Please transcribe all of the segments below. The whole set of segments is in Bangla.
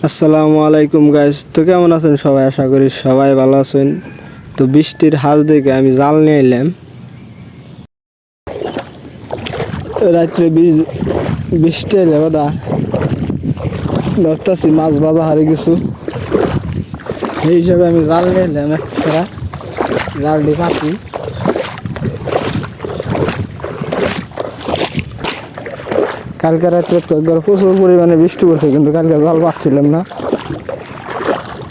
আসসালামু আলাইকুম গাইস। তো কেমন আছেন সবাই? আশা করি সবাই ভালো আছেন। তো বৃষ্টির হাল দেখে আমি জাল নিয়ে এলাম। রাত্রে বৃষ্টি এলে বাদা ধরতেছি মাছ বাজা হারিয়ে কিছু, এই হিসাবে আমি জাল নিয়ে এলাম। একটা জালটি পাতি কালকে রাত্রে তো একবার প্রচুর পরিমাণে বৃষ্টি পড়ছে, কিন্তু কালকে জাল পাচ্ছিলাম না।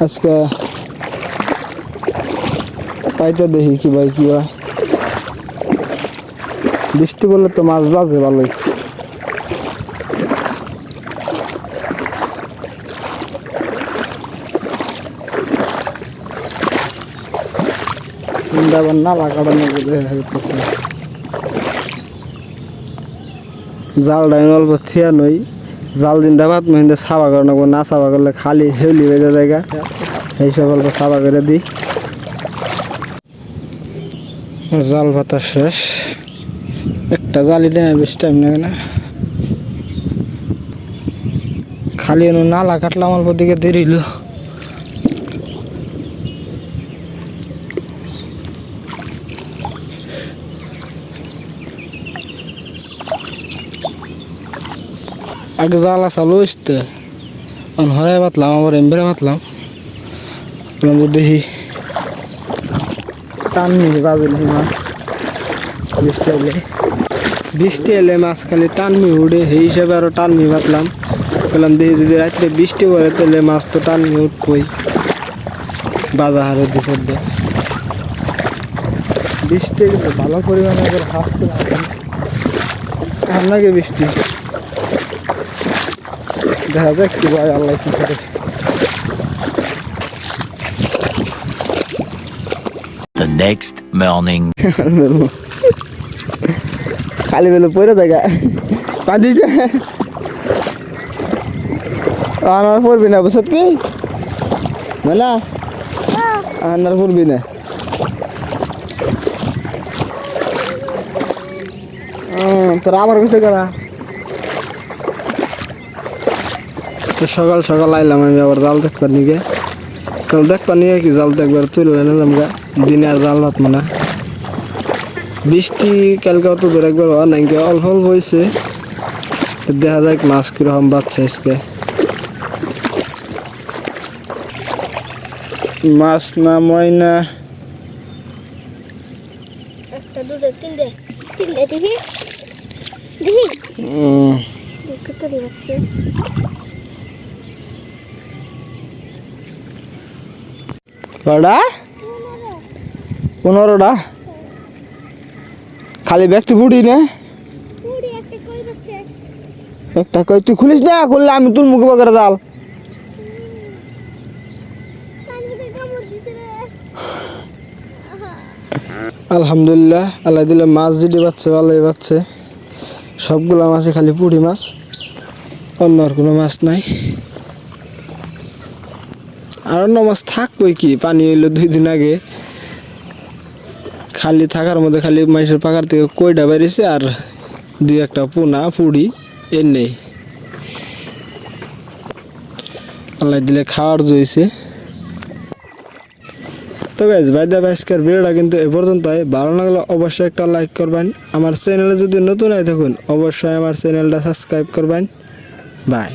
আজকে পাইতে দেখি কি ভাই কি হয়। বৃষ্টি পড়লে তো মাছ বাজে ভালোই। আবার নালা কাটানো জাল ডাইন অল্প থিয়া নই, জাল দিন ভাত মহিন্দা সাবা করে নেবো, না সাবা করলে খালি হেউলি বেজে জায়গা, এইসব অল্প সাবা করে দিই। জাল ভাতা শেষ, একটা জালি নেয় বেশ টাইম লাগে না। খালি নালা কাটলাম অল্প দিকে দেরিল। আগে জাল চালু আসতে হরাই পাতলাম, আবার এমবেড়ে পাতলাম। দেখি টান মিহি বাজল মাছ। বৃষ্টি এলে মাছ খালি টানমি উঠে, সেই হিসাবে আরো টানমি পাতলাম। বললাম দেখি যদি রাত্রে বৃষ্টি পড়ে তাহলে মাছ তো টানমি উঠবই। বাজা হারে দিছে বৃষ্টি কিন্তু ভালো পরিমাণে হাসতে আপনাকে বৃষ্টি দেখা যাক কি ভাই, আল্লাহ কি করে। The next morning. খালি বেলে পড়ে থাকা পাঁচ আনার পড়বি না বসত কি মেলা আনার পড়বি না। তোরা আবার বসে করা। তো সকাল সকাল আইলাম আমি আবার জাল দেখবার নিকে। কাল দেখবার নিয়ে কি জাল তো একবার তুলে নিলাম গা, দিনে আর জাল পাতবো না। বৃষ্টি কালকে অত দূর একবার হওয়া নাই, অল্প অল্প হয়েছে। দেখা যাক মাছ কিরকম বাচ্চা আজকে। মাছ না ময়না একটা দুটো তিনটে তিনটে দেখি দেখি কত দিচ্ছে। কটা 15টা খালি ব্যাগটি বুড়ি না একটা কই তুই খুলিস না, খুললে আমি তুল মুখে বাগের জাল। আলহামদুলিল্লাহ, আল্লাহ দিলে মাছ যেটি পাচ্ছে ভালোই পাচ্ছে। সবগুলো মাছই খালি পুঁটি মাছ, অন্য আর কোনো মাছ নাই। আর অন্য মাছ থাকবই কি, পানি হইলো 2 দিন আগে। খালি থাকার মধ্যে খালি মাছের পাকার থেকে কইটা বেরিয়েছে আর 2-1টা পোনা পুড়ি এর নেই। আল্লাহ দিলে খাওয়ার জইছে। তো গাইস আজকের ভিডিওটা কিন্তু এ পর্যন্তই। ভালো লাগলে অবশ্যই একটা লাইক করবেন। আমার চ্যানেলে যদি নতুন হয়ে থাকুন অবশ্যই আমার চ্যানেলটা সাবস্ক্রাইব করবেন। বাই।